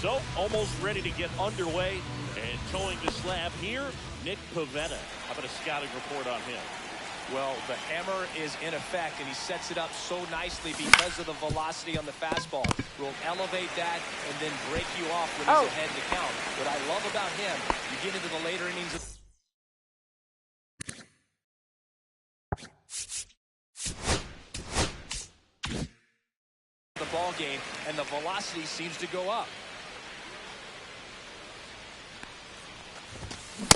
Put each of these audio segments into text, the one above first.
So, almost ready to get underway, and towing the slab here, Nick Pavetta. How about a scouting report on him? Well, the hammer is in effect, and he sets it up so nicely because of the velocity on the fastball. Will elevate that and then break you off when he's ahead in the count. What I love about him, you get into the later innings of the ball game, and the velocity seems to go up.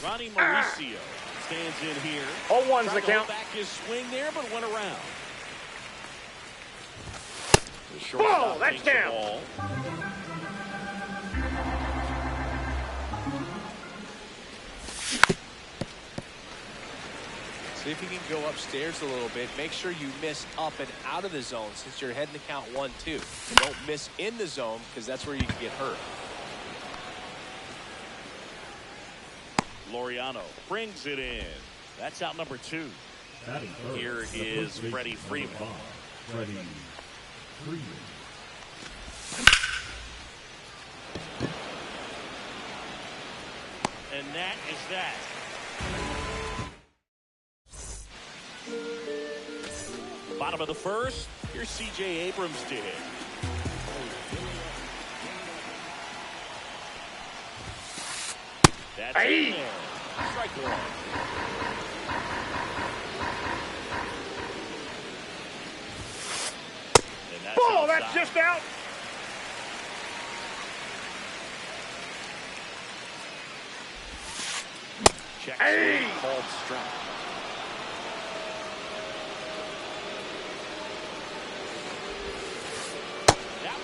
Ronnie Mauricio stands in here. 0-1's the count. Back his swing there, but went around. Ball, that's down. Ball. See if you can go upstairs a little bit. Make sure you miss up and out of the zone since you're heading to count 1-2. Don't miss in the zone because that's where you can get hurt. Laureano brings it in. That's out number 2. Here is Freddie Freeman. Freddie Freeman. And that is that. Bottom of the first. Here's C.J. Abrams to hit. That's in there. Strike one. Ball, that's just out. Check swing, called strike.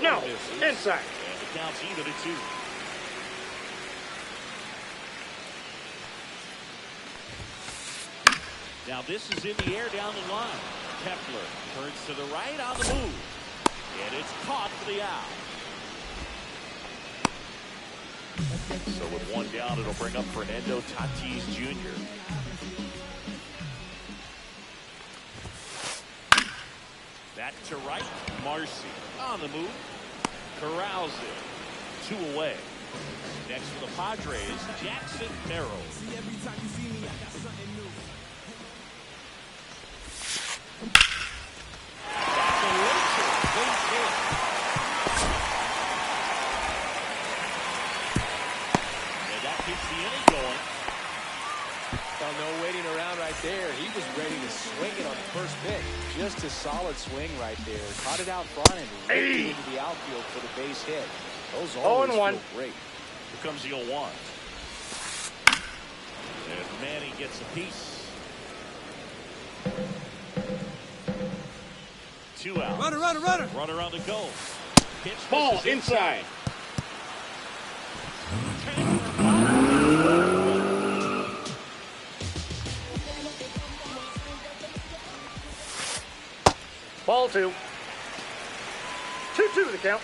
No, inside. And the count's even at 2. Now this is in the air down the line. Kepler turns to the right on the move. And it's caught for the out. So with one down, it'll bring up Fernando Tatis Jr. Back to right. Marcy on the move. Corrals it. 2 away. Next for the Padres, Jackson Merrill. No waiting around right there. He was ready to swing it on the first pitch. Just a solid swing right there. Caught it out front and ripped it into the outfield for the base hit. Those always feel great. Here comes the 0-1. And Manny gets a piece. 2 out. Runner. Runner on the go. Pitch Ball inside. Ball 2. 2-2 the count.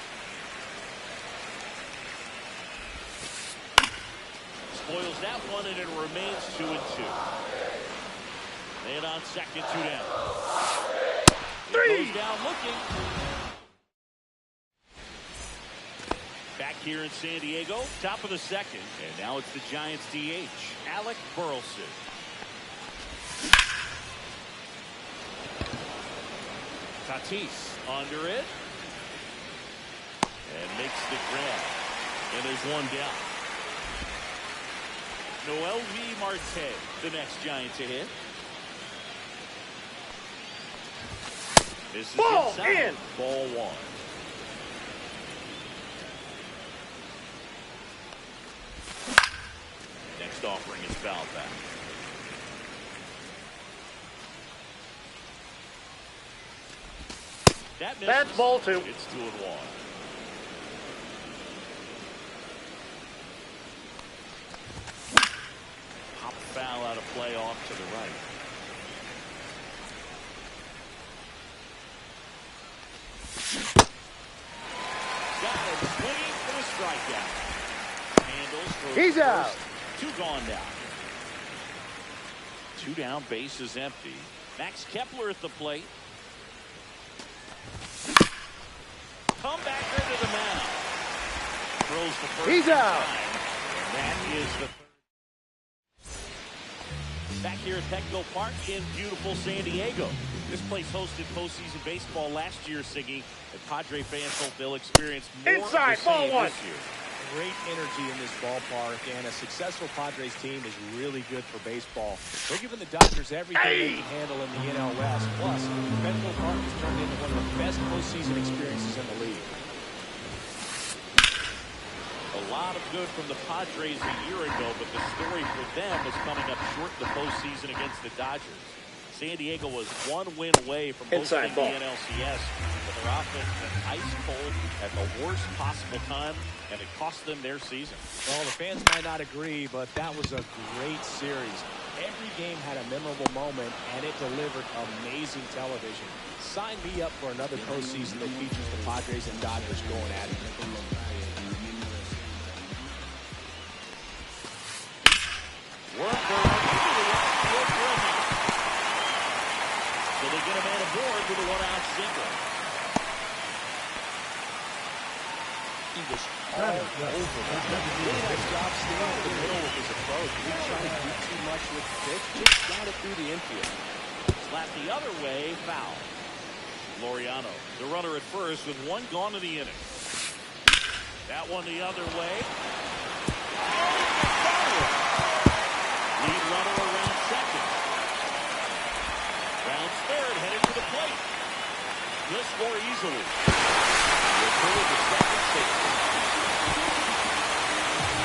Spoils that one, and it remains 2-2. Man on second, 2 down. 3. Goes down looking. Back here in San Diego, top of the second, and now it's the Giants DH, Alec Burleson. Tatis under it. And makes the grab. And there's 1 down. Noel V. Marte, the next Giant to hit. This is Ball inside. in. Ball 1. Next offering is fouled back. That's ball 2. It's 2-1. play off to the right. Got him swinging for the strikeout. Handles for He's out. Two gone down. Two down, base is empty. Max Kepler at the plate. Comebacker to the mound. Throws the first. He's out. And that is the third. Back here at Petco Park in beautiful San Diego. This place hosted postseason baseball last year, Siggy. And Padre fans hope they'll experience more Inside, of the same ball one. this year. Great energy in this ballpark, and a successful Padres team is really good for baseball. They're giving the Dodgers everything they can handle in the NL West. Plus, Petco Park has turned into one of the best postseason experiences in the league. A lot of good from the Padres a year ago, but the story for them is coming up short in the postseason against the Dodgers. San Diego was one win away from hosting the NLCS, but their offense was ice cold at the worst possible time, and it cost them their season. Well, the fans might not agree, but that was a great series. Every game had a memorable moment, and it delivered amazing television. Sign me up for another postseason that features the Padres and Dodgers going at it. So they get a man aboard with a one-out single. He was all over that. Really nice job staying in the middle with his approach. He didn't try to do too much with the pitch, just got it through the infield. Slap the other way, foul. Laureano, the runner at first with one gone in the inning. That one the other way. Lead runner around second. Rounds third, headed to the plate. He'll score easily. Return to second safety.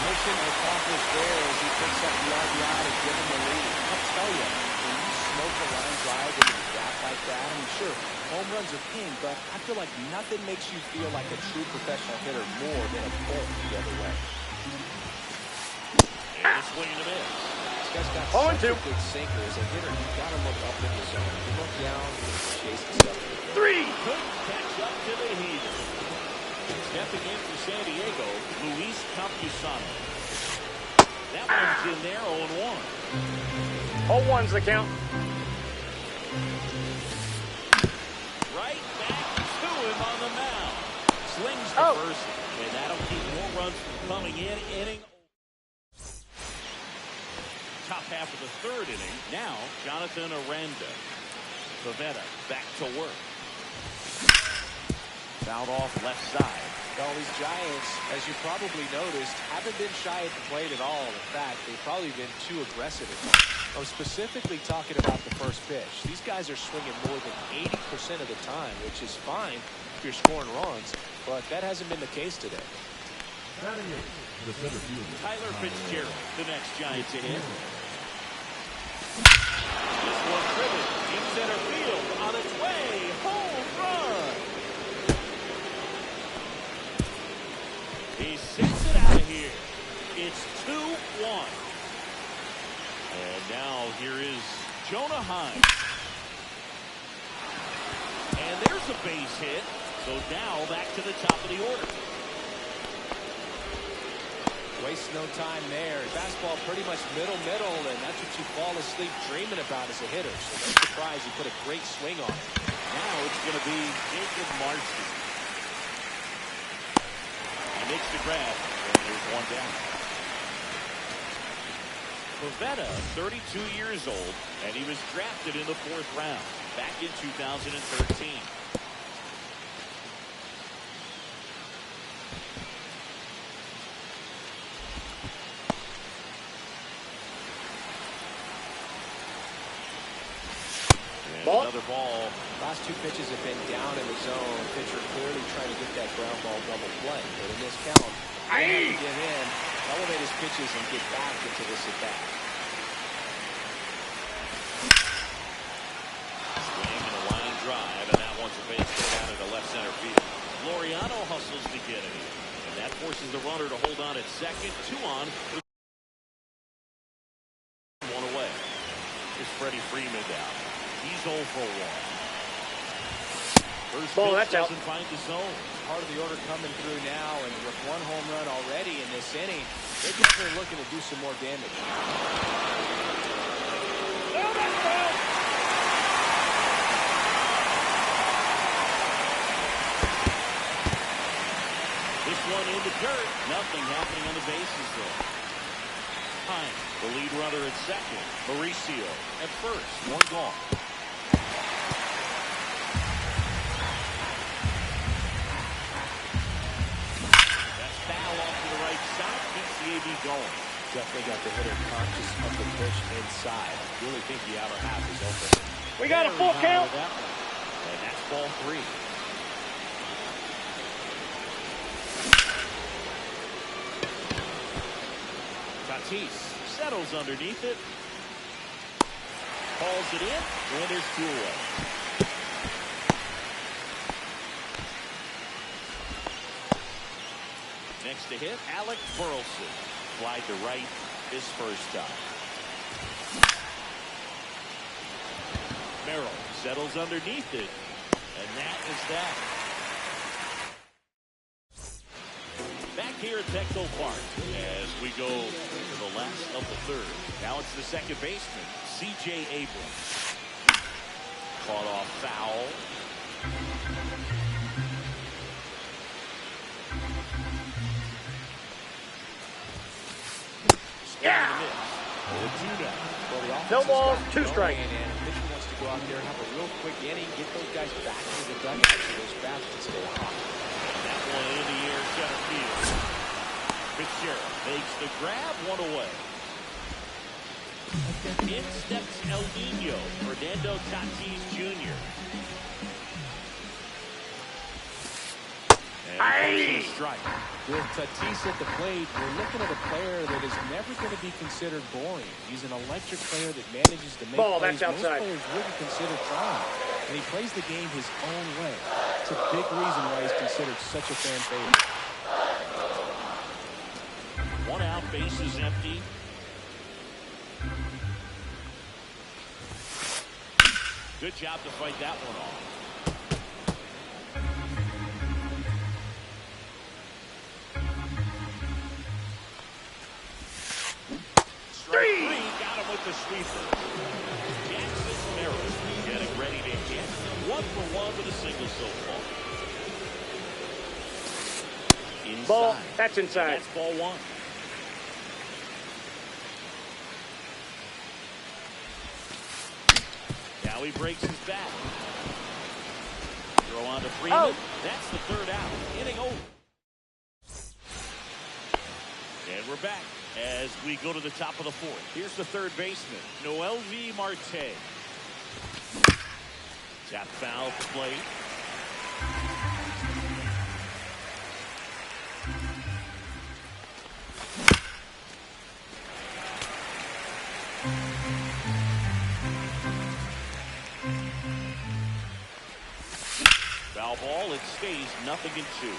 Mission accomplished there as he picks up the RBI to give him the lead. I'll tell you, when you smoke a line drive into the gap like that, I mean, sure, home runs are king, but I feel like nothing makes you feel like a true professional hitter more than a pull the other way. And a swing and a miss. This guy's got such a good sinker. As a hitter, you got to look up in the zone. You look down, you can chase the stuff. Three. Couldn't catch up to the heater. Stepping in for San Diego, Luis Campusano. That one's in there, 0-1. 0-1's the count. Right back to him on the mound. Slings the first, and that'll keep more runs from coming in. Inning. Top half of the third inning. Now, Jonathan Aranda. Pavetta back to work. Fouled off left side. Well, these Giants, as you probably noticed, haven't been shy at the plate at all. In fact, they've probably been too aggressive at times. I'm specifically talking about the first pitch. These guys are swinging more than 80% of the time, which is fine if you're scoring runs, but that hasn't been the case today. Tyler Fitzgerald, the next Giant to hit. This one driven in center field on its way. Home run. He sends it out of here. It's 2-1. And now here is Jonah Heim. And there's a base hit. So now back to the top of the order. Waste no time there. Fastball pretty much middle, and that's what you fall asleep dreaming about as a hitter. So no surprise, he put a great swing on it. Now it's going to be Jacob Marcy. He makes the grab, and there's one down. Pavetta, 32 years old, and he was drafted in the 4th round back in 2013. Another ball. Last two pitches have been down in the zone. Pitcher clearly trying to get that ground ball double play. But in this count, he get in, elevate his pitches, and get back into this at-bat. Swing and a line drive, and that one's a base hit out into left center field. Laureano hustles to get it, and that forces the runner to hold on at second. 2 on. 1 away. Freddie Freeman down. He's 0 for 1. First Ball, pitch that's out. doesn't find the zone. Part of the order coming through now, and with 1 home run already in this inning, they're definitely looking to do some more damage. This one in the dirt. Nothing happening on the bases there. Hines, the lead runner at second. Mauricio at first. 1 gone. That's foul off to the right side. Keeps the AB going. Definitely got the hitter conscious of the pitch inside. Really think the outer half is open. We got a full Very high count. with that one. And that's ball 3. Tatis settles underneath it. Calls it in. And there's 2 away. Next to hit, Alec Burleson. Fly to right his first time. Merrill settles underneath it. And that is that. Back here at Petco Park as we go to the last of the third. Now it's the second baseman, C.J. Abrams. Caught off foul. Yeah. Well, No balls, 2 strikes. And pitcher wants to go out there and have a real quick inning, get those guys back into the dugout so those bats can stay hot. That one in the air, center field. Fitzgerald makes the grab, 1 away. In steps El Nino, Fernando Tatis Jr. And strike. With Tatis at the plate, we're looking at a player that is never going to be considered boring. He's an electric player that manages to make Ball, plays that's outside. most players wouldn't consider trying. And he plays the game his own way. It's a big reason why he's considered such a fan favorite. 1 out, base is empty. Good job to fight that one off. Strike 3, got him with the sweeper. Jackson Merrill getting ready to hit. 1 for 1 with a single so far. Inside. Ball, that's inside. That's ball 1. Now he breaks his back. Throw on to Freeman. Oh. That's the 3rd out. Inning over. And we're back as we go to the top of the 4th. Here's the 3rd baseman, Noelvi Marte. Tap foul at the plate. Foul ball, it stays 0-2.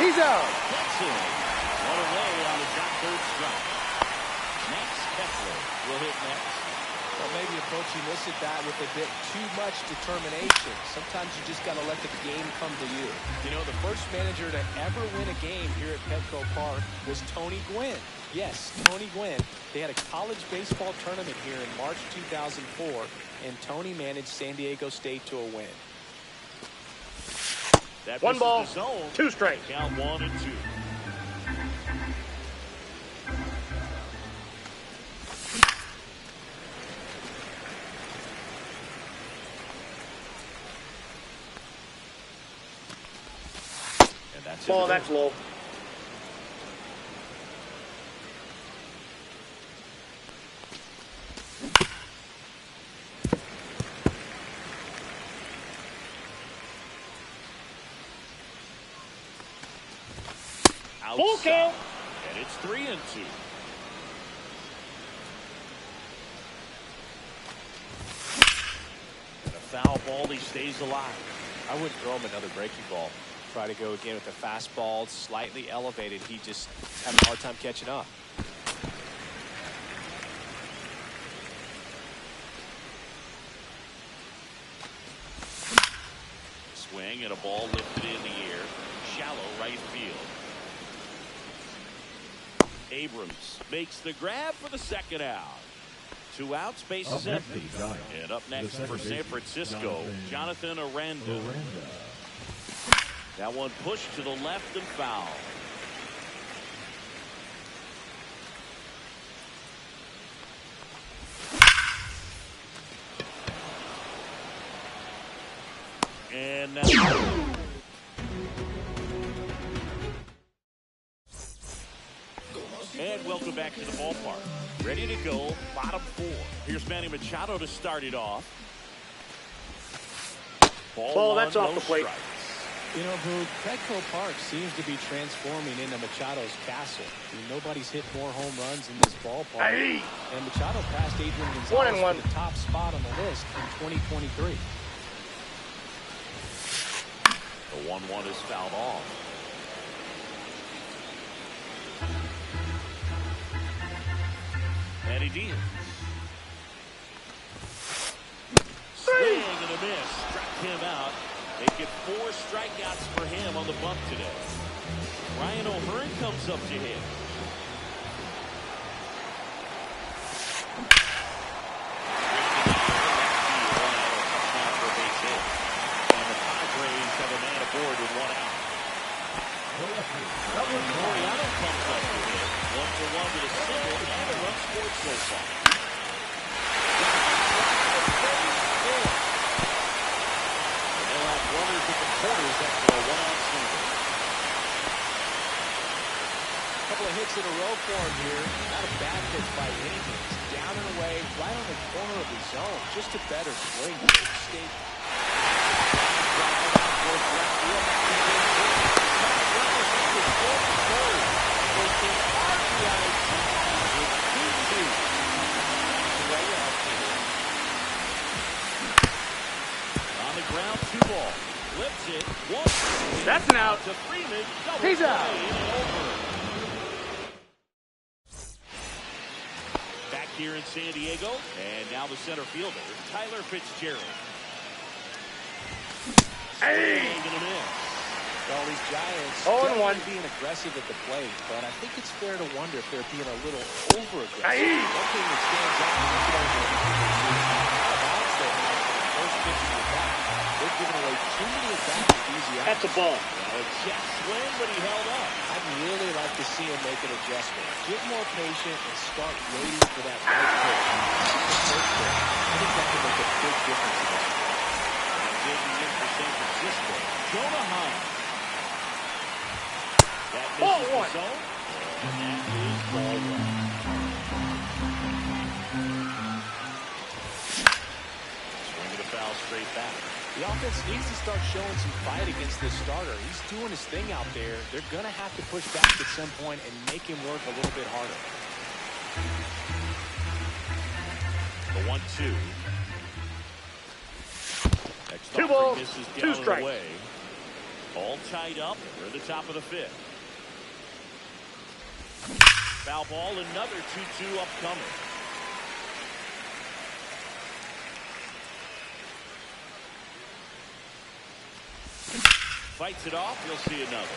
He's out. That's him. 1 away on the top 3rd strike. Max Kepler will hit next. Well, maybe approaching this at bat with a bit too much determination. Sometimes you just got to let the game come to you. You know, the first manager to ever win a game here at Petco Park was Tony Gwynn. Yes, Tony Gwynn. They had a college baseball tournament here in March 2004, and Tony managed San Diego State to a win. That 1 ball, misses the zone. 2 strikes. Count 1 and 2. And that's Ball, it. that's low. Full Outside. count. And it's 3 and 2. And a foul foul ball. He stays alive. I wouldn't throw him another breaking ball. Try to go again with the fastball, slightly elevated. He just having a hard time catching up. Swing and a ball lifted in the air. Shallow right field. Abrams makes the grab for the second out. 2 outs, bases empty. And up next for San Francisco, Jonathan Aranda. That one pushed to the left and foul. And now. And welcome back to the ballpark. Ready to go, bottom 4. Here's Manny Machado to start it off. Ball that's off the plate. Strikes. You know, Boog, Petco Park seems to be transforming into Machado's castle. Nobody's hit more home runs in this ballpark. Hey. And Machado passed Adrian Gonzalez 1-1. for the top spot on the list in 2023. The 1-1 is fouled off. And he deals. Swing and a miss. Struck him out. They get 4 strikeouts for him on the bump today. Ryan O'Hearn comes up to hit. And the Padres have a man aboard with 1 out. Moriano comes up to hit. 1-for-1 with a single and a run scored so far. They'll have runners at the corners after a 1-out single. Couple of hits in a row for him here. Not a bad pitch by any means. Down and away, right on the corner of the zone. Just a better swing. State. On the ground, 2-ball. Flips it. 1. That's an out. To Freeman. He's out. Back here in San Diego, and now the center fielder, Tyler Fitzgerald. Hey. Swing and a miss. Well, these Giants 0-1. definitely being aggressive at the plate, but I think it's fair to wonder if they're being a little over-aggressive. Hey. One thing that stands out in this game is how balance they have for the first pitch of the bat. They're giving away too many at-bats with easy outs. That's a ball. A jet swing, but he held up. I'd really like to see him make an adjustment. Get more patient and start waiting for that right pitch. I think that could make a big difference in that. And digging in for San Francisco, Jonah Heim. That misses the zone, and that is ball 1. Swing and a foul straight back. The offense needs to start showing some fight against this starter. He's doing his thing out there. They're going to have to push back at some point and make him work a little bit harder. The 1-2. Next 2 balls, misses 2 down and strikes. away. All tied up. We're at the top of the 5th. Foul ball, another 2-2 upcoming. Fights it off, you'll see another.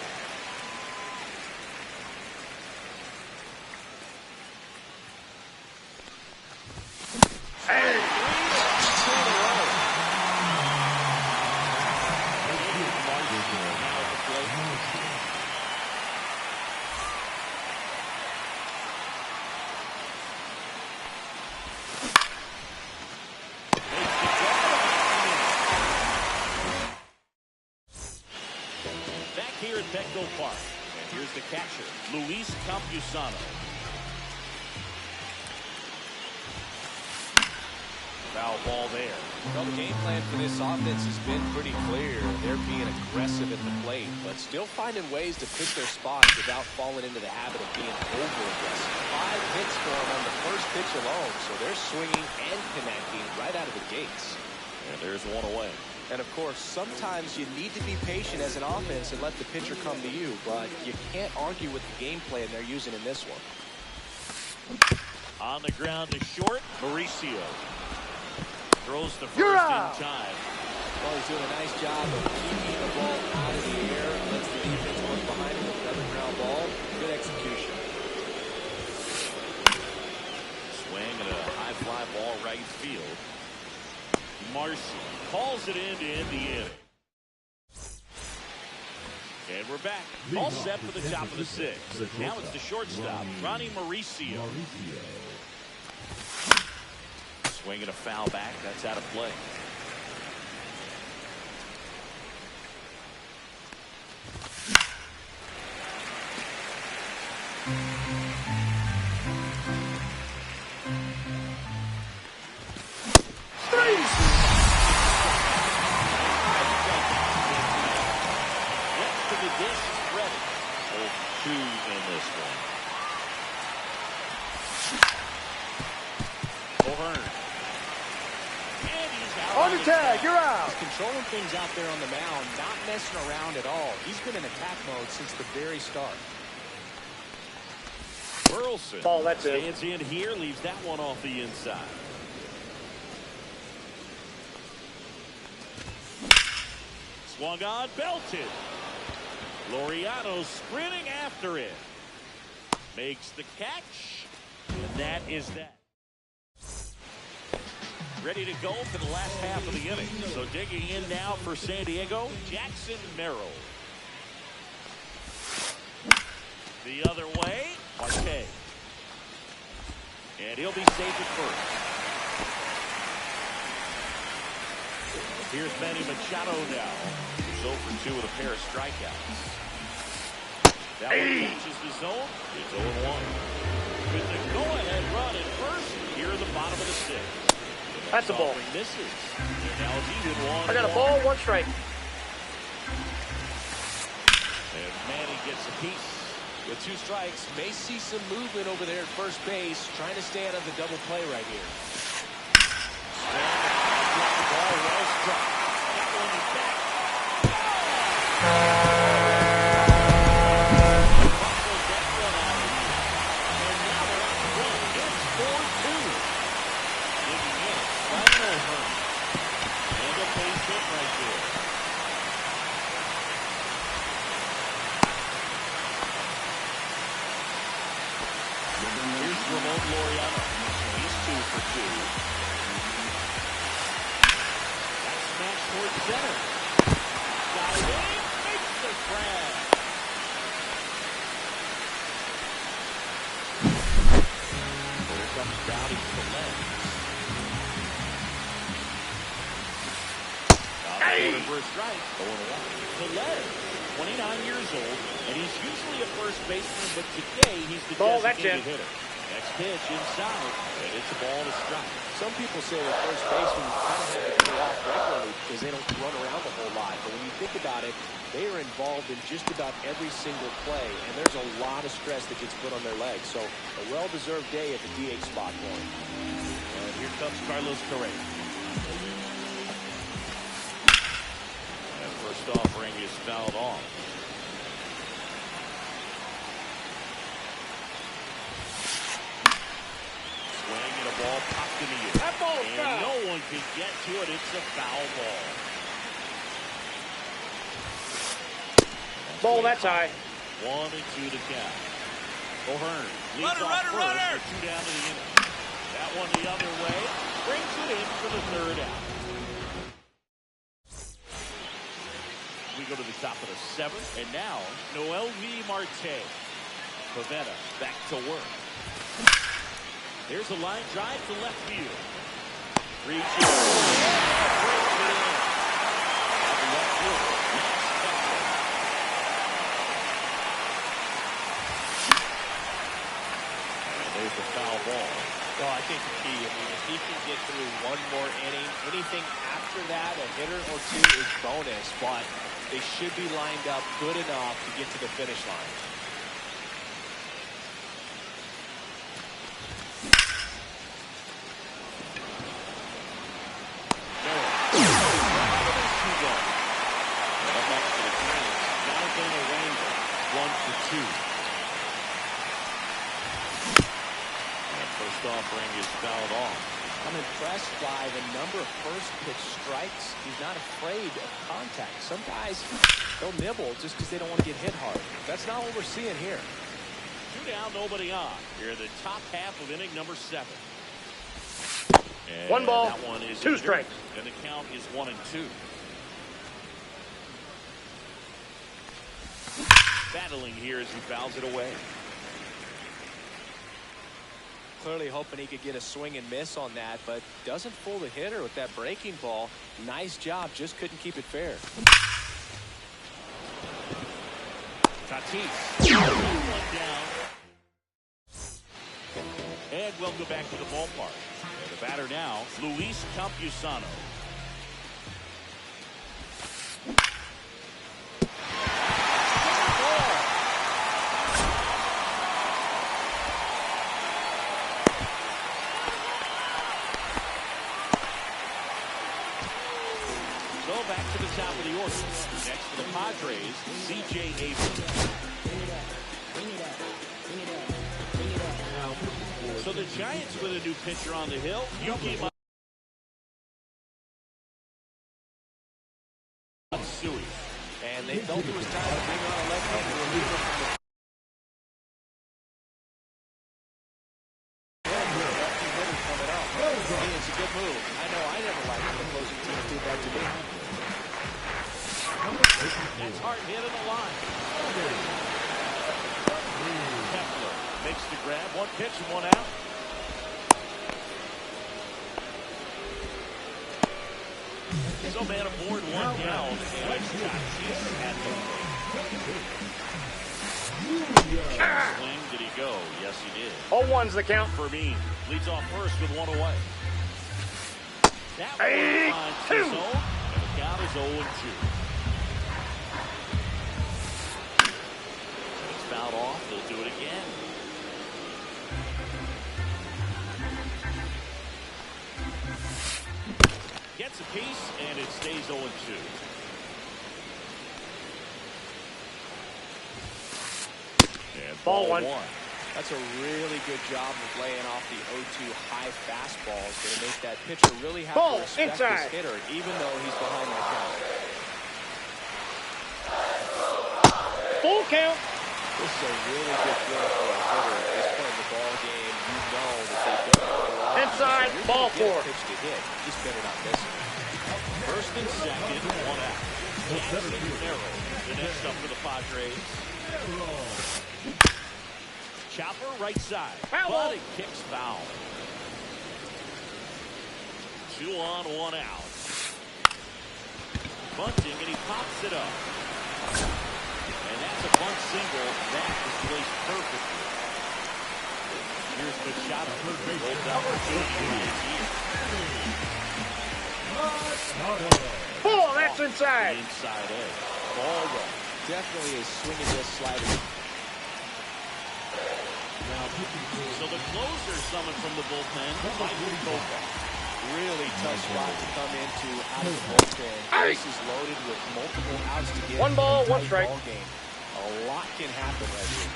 Hey. Here at Petco Park. And here's the catcher, Luis Campusano. Foul ball there. Well, the game plan for this offense has been pretty clear. They're being aggressive at the plate, but still finding ways to pick their spots without falling into the habit of being over-aggressive. 5 hits for them on the first pitch alone, so they're swinging and connecting right out of the gates. And there's one away. And of course, sometimes you need to be patient as an offense and let the pitcher come to you, but you can't argue with the game plan they're using in this one. On the ground to short, Mauricio throws the first You're in out. time. Well, he's doing a nice job of keeping the ball out of the air, lets the defense work behind him with another ground ball. Good execution. Swing and a high fly ball right field. Marcy calls it in to end the inning. And we're back. All set for the top of the sixth. Now it's the shortstop, Ronnie Mauricio. Swing and a foul back. That's out of play. Two in this one. O'Hearn. And he's out. On the tag, you're out. He's controlling things out there on the mound, not messing around at all. He's been in attack mode since the very start. Burleson Ball, that's it. stands in here, leaves that one off the inside. Swung on, belted. Laureano sprinting after it. Makes the catch. And that is that. Ready to go for the last half of the inning. So digging in now for San Diego, Jackson Merrill. The other way, Marte. And he'll be safe at first. Here's Manny Machado now. He's 0 for 2 with a pair of strikeouts. That one catches the zone. It's 0-1. With the go-ahead run at first, here in the bottom of the sixth. That's a ball. Misses. And now it's even 1-1. I got a ball, 1 strike. And Manny gets a piece. With 2 strikes, may see some movement over there at first base, trying to stay out of the double play right here. And the ball well struck. That one is back. Buckles that one out. And now they're on the run. It's 4-2. Digging in, final run. And a base hit right there. Here's Ramon Laureano. He's 2 for 2. That's smashed towards center. Diving, makes the grab. Here comes Dowdy to the left. Dowdy for a strike. 0-1. Velez, 29 years old, and he's usually a first baseman, but today he's the Ball, that's designated it. hitter. Next pitch inside, and it's a ball to strike. Some people say that first baseman kind of have to go off regularly because they don't run around a whole lot. But when you think about it, they are involved in just about every single play, and there's a lot of stress that gets put on their legs. So a well-deserved day at the DH spot for him. And here comes Carlos Correa. And first offering is fouled off. Swing and a ball popped in the air. That ball's and foul. no one can get to it. It's a foul ball. Ball, that's high. 1-2 to count. O'Hearn leads Runner, off runner, first runner. for 2 down to the inning. That one the other way. Brings it in for the 3rd out. We go to the top of the 7th. And now, Noel V. Marte. Pavetta back to work. There's a line drive to left field. Reaches. Breaks it in. At the left field. And there's the foul ball. Well, I think the key, if he can get through one more inning, anything after that, a hitter or 2 is bonus, but they should be lined up good enough to get to the finish line. offspring is fouled off. I'm impressed by the number of first pitch strikes. He's not afraid of contact. Some guys, they'll nibble just because they don't want to get hit hard. That's not what we're seeing here. 2 down, nobody on. Here in the top half of inning number 7. And 1 ball, that one is 2 strikes. And the count is 1-2. Battling here as he fouls it away. Clearly hoping he could get a swing and miss on that, but doesn't fool the hitter with that breaking ball. Nice job, just couldn't keep it fair. Tatis. One down. And we'll go back to the ballpark. And the batter now, Luis Campusano. Back to the top of the order. Next for the Padres, C.J. Abrams. So the Giants with a new pitcher on the hill. Yuki Matsui. And they felt it was time to bring on a left-hander reliever from the it's a good move. I know I never liked when opposing teams did that to me. That's hard hit in the line. Kepler makes the grab. 1 pitch and 1 out. So man aboard 1 down. And Tatis at the swing. Did he go? Yes, he did. 0-1's the count. For me, leads off first with 1 away. That Hey, one finds 2. his own, and the count is 0-2. It's fouled off. They'll do it again. Gets a piece, and it stays 0-2. And Ball 1. That's a really good job of laying off the 0-2 high fastballs. Going to make that pitcher really have Ball to respect inside. his hitter, even though he's behind the count. Full count. This is a really good feeling for a hitter at this point in the ball game. You know that they don't go off. Inside, You're ball gonna get 4. a pitch to hit. Just better not miss it. First and second, 1 out. Narrow. The next up for the Padres. Chopper right side. Foul. But it kicks foul. 2 on, 1 out. Bunting, and he pops it up. And that's a bunt single. That is placed perfectly. Here's Machado. Holds opportunity. Ball, that's inside. Inside edge. Ball one. Definitely a swing and miss slider. So the closer summoned from the bullpen, Michael Copa. Really tough spot to come into out of the bullpen. Bases loaded with multiple outs to get 1 ball, 1 tight strike. ball game. A lot can happen right here.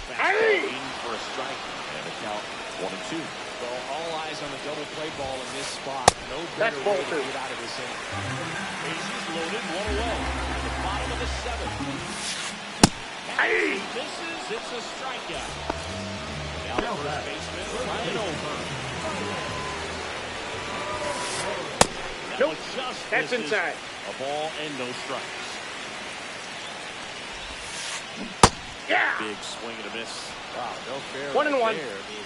Fastball in for a strike. And the count 1-2. So all eyes on the double play ball in this spot. No better ball way to 2. get out of this inning. Bases loaded, 1 away. The bottom of the 7th. Misses. It's a strikeout. Now the first baseman, Ryan over. Nope. That's inside. A ball and no strikes. Yeah. Big swing and a miss. Wow, no fair. 1 and 1. There. I mean,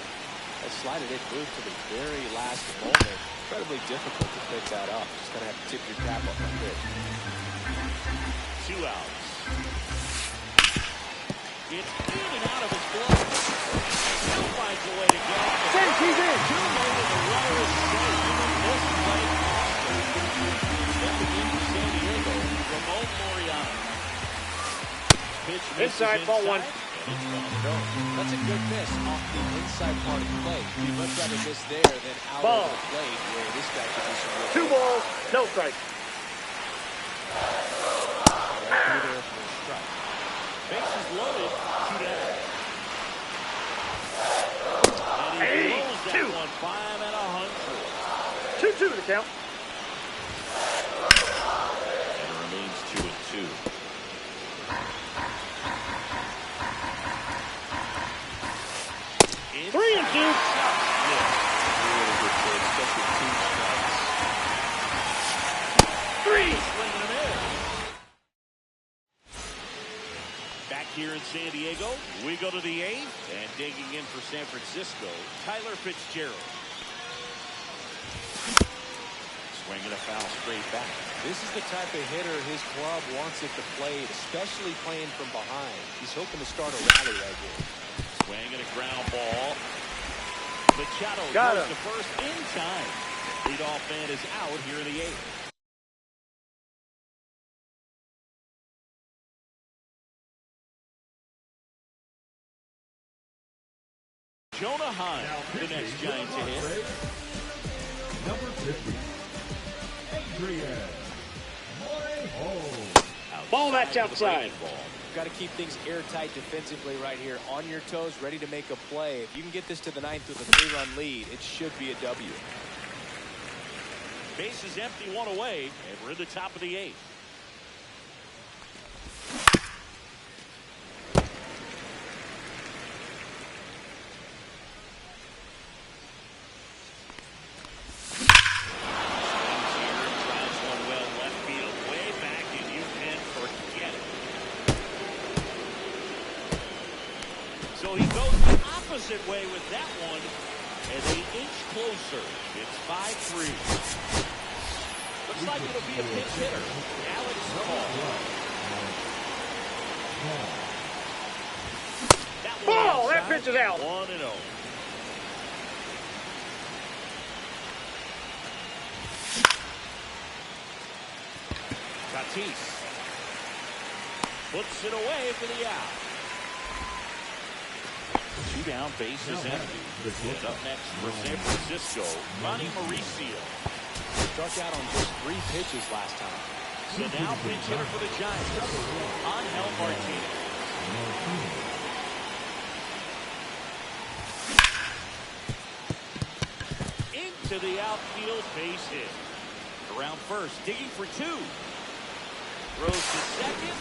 that slider did move to the very last moment. Incredibly difficult to pick that up. Just gonna have to tip your cap off like this. 2 outs. It's in and out of his glove. Still finds a way to go. Send, he's in. 2 over the runner is safe. This play stepping into San Diego, Ramon Laureano. Pitch Inside, ball 1. That's a good miss off the inside part of the plate. You'd much rather miss there than out Ball. over the plate where this guy could do some real 2 balls, no strike. there for a strike. Bases loaded, 2 down. And he blows that one 2 the count. And it remains 2-2. It's 3-2. Yeah. Really good play, especially 2 strikes. 3. Swinging him in. Back here in San Diego, we go to the 8th, and digging in for San Francisco, Tyler Fitzgerald. Swinging a foul straight back. This is the type of hitter his club wants at the plate, especially playing from behind. He's hoping to start a rally right here. Swinging a ground ball. Machado Got goes him. to first in time. Leadoff man is out here in the 8th. Jonah Heim, the next Giant to hit. Number 50, Adrian Morejo. Ball match for the outside. breaking ball. Got to keep things airtight defensively right here. On your toes, ready to make a play. If you can get this to the 9th with a 3-run lead, it should be a W. Base is empty, 1 away, and we're in the top of the 8th. So he goes the opposite way with that one, and they inch closer. It's 5-3. Looks like it'll be a pinch hitter. Alex Hall. That one Ball! That outside. pitch is out. 1-0. Tatis puts it away for the out. 2 down, base is empty. And up next for San Francisco, Ronnie Mauricio. Struck out on just 3 pitches last time. So now pinch hitter for the Giants, Angel Martinez. Into the outfield, base hit. Around first, digging for 2. Throws to second.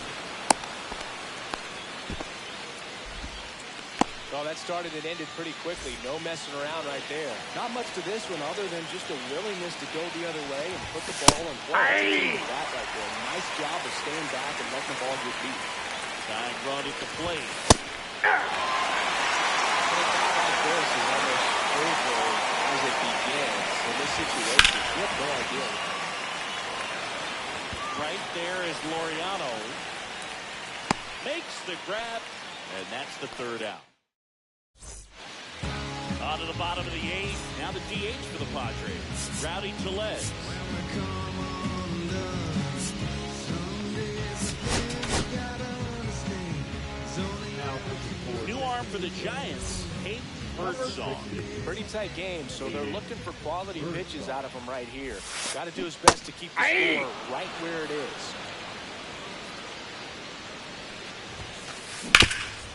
Well, that started and ended pretty quickly. No messing around right there. Not much to this one other than just a willingness to go the other way and put the ball in play. That right there. Nice job of staying back and letting the ball get beat. Tying run at the plate. But a guy like this is almost over as it begins. In this situation, you have no idea. Right there is Laureano. Makes the grab, and that's the 3rd out. On to the bottom of the 8th. Now the DH for the Padres. Rowdy Tellez. New arm for the Giants. Kate Birdsong. Pretty tight game, so they're looking for quality pitches out of him right here. Got to do his best to keep the score right where it is.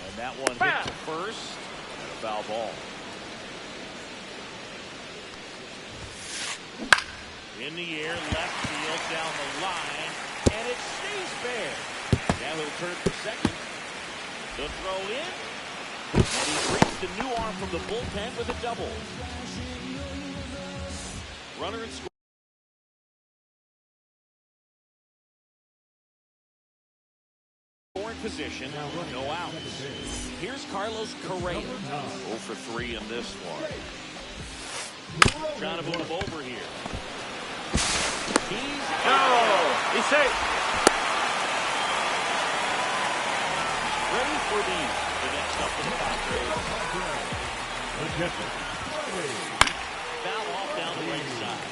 And that one hit to first. And a foul ball. In the air, left field, down the line, and it stays fair. Now he'll turn for second. The throw in, and he brings the new arm from the bullpen with a double. Runner in scoring position, no outs. Here's Carlos Correa, 0 for 3 in this one. Trying to move him over here. He's safe. Ready for the next up for the Padres. Foul off down the right side.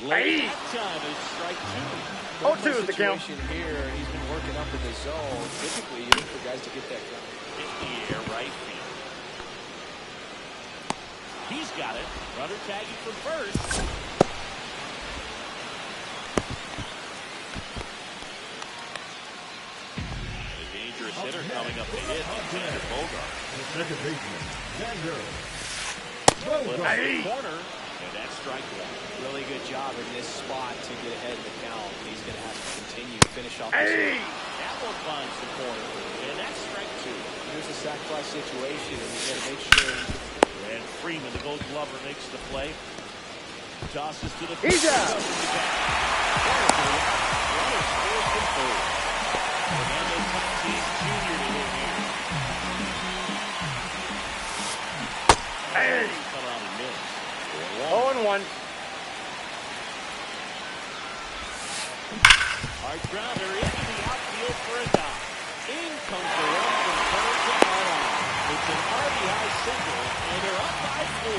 Late time is strike 2. 0-2 is the count. Here, he's been working up in the zone. Typically, you look for guys to get that going. In the air, right field. He's got it. Runner tagging from first. A dangerous hit hitter coming up to hit. Xander Bogart. The second baseman, Xander Flips Bogart. the corner, and that's strike one. Really good job in this spot to get ahead in the count. He's going to have to continue to finish off this one. That one finds the corner, and that's strike two. Here's a sacrifice situation, and he's going to make sure. And Freeman, the Gold Glover, makes the play. Tosses to the He's out. Runner scores from third. Fernando Tatis Jr. to hit here. Hey. Come out and miss. 0-1. Hard grounder into the outfield for a dive. In comes the run from third to Carlisle. It's an RBI single, and they're up by 4.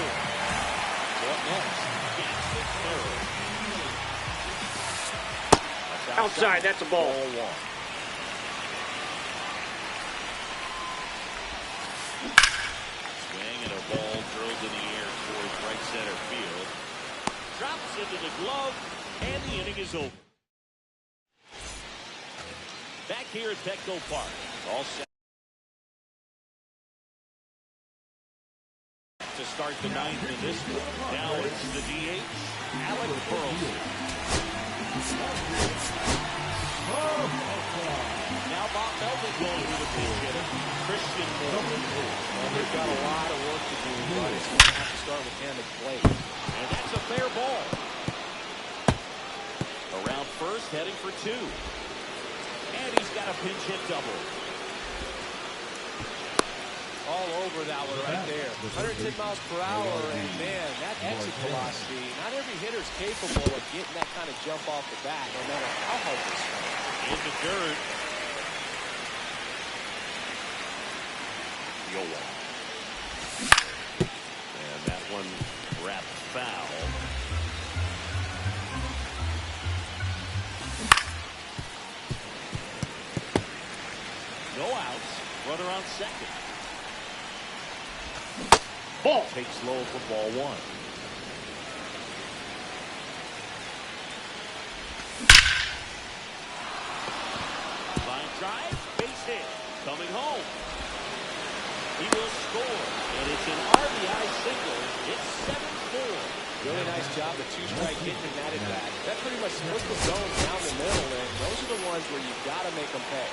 What next? Jackson Merrill. That's Outside, that's a ball. Ball one. Swing and a ball drilled in the air towards right center field. Drops into the glove, and the inning is over. Back here at Petco Park. All set to start the ninth in this one. Now it's the DH, Alec Burleson. Now Bob Melvin going to the pitch hitter, Christian Moore. Well, they've got a lot of work to do, but it's going to have to start with him at the plate. And that's a fair ball. Around first, heading for 2. And he's got a pinch hit double. All over that one right there. 110 miles per hour, and man, that exit velocity, not every hitter's capable of getting that kind of jump off the bat, no matter how hard they swing. In the dirt. Yoa. And that one wrapped foul. No outs. Runner on second. Ball. Takes low for ball 1. Line drive, base hit, coming home. He will score, and it's an RBI single. It's 7-4. Really nice job, the 2-strike hitting in that at bat. That pretty much splits the zone down the middle, and those are the ones where you've got to make them pay.